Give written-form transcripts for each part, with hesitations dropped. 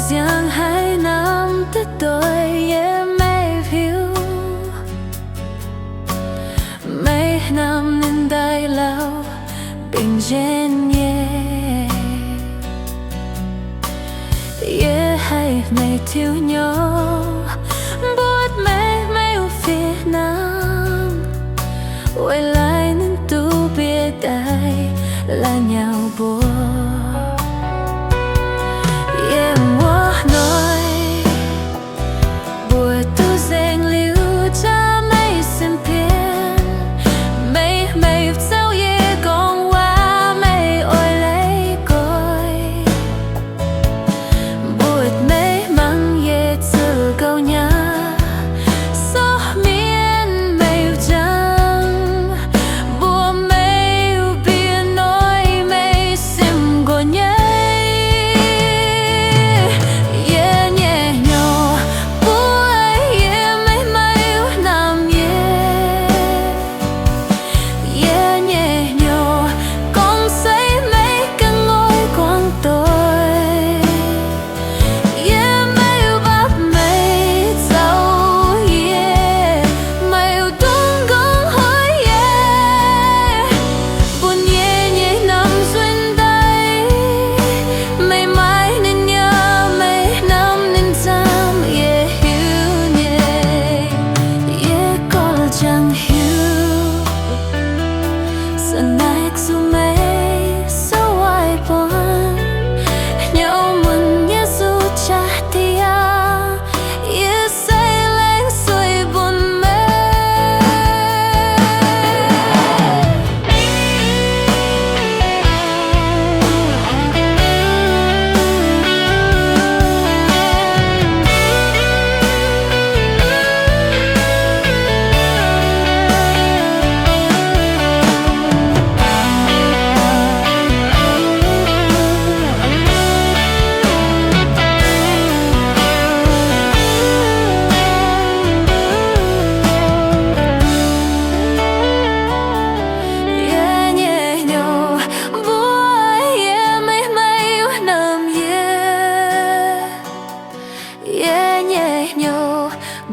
giang hai năm tới tôi mây phiêu mấy năm nên đây lâu bình yên hay mây thiếu nhau buốt mây ở phía nam quay lại nên tu biết đây là nhau buồn.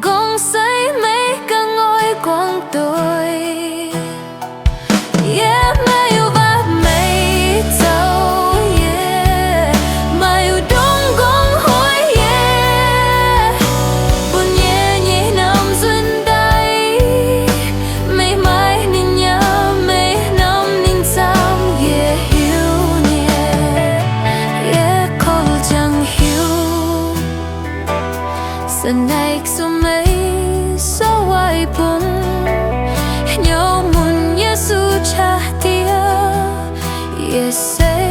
Gom xây mấy căn ngôi quanh tôi mây yêu bát mây tàu mây yêu đông gom hối buồn nhẹ nằm duyên đây mấy mai nên nhớ mấy năm nên sao hiểu nhẹ có chẳng hiểu giờ này xuống mấy sao ai buồn nhau muốn Giêsu cha tia say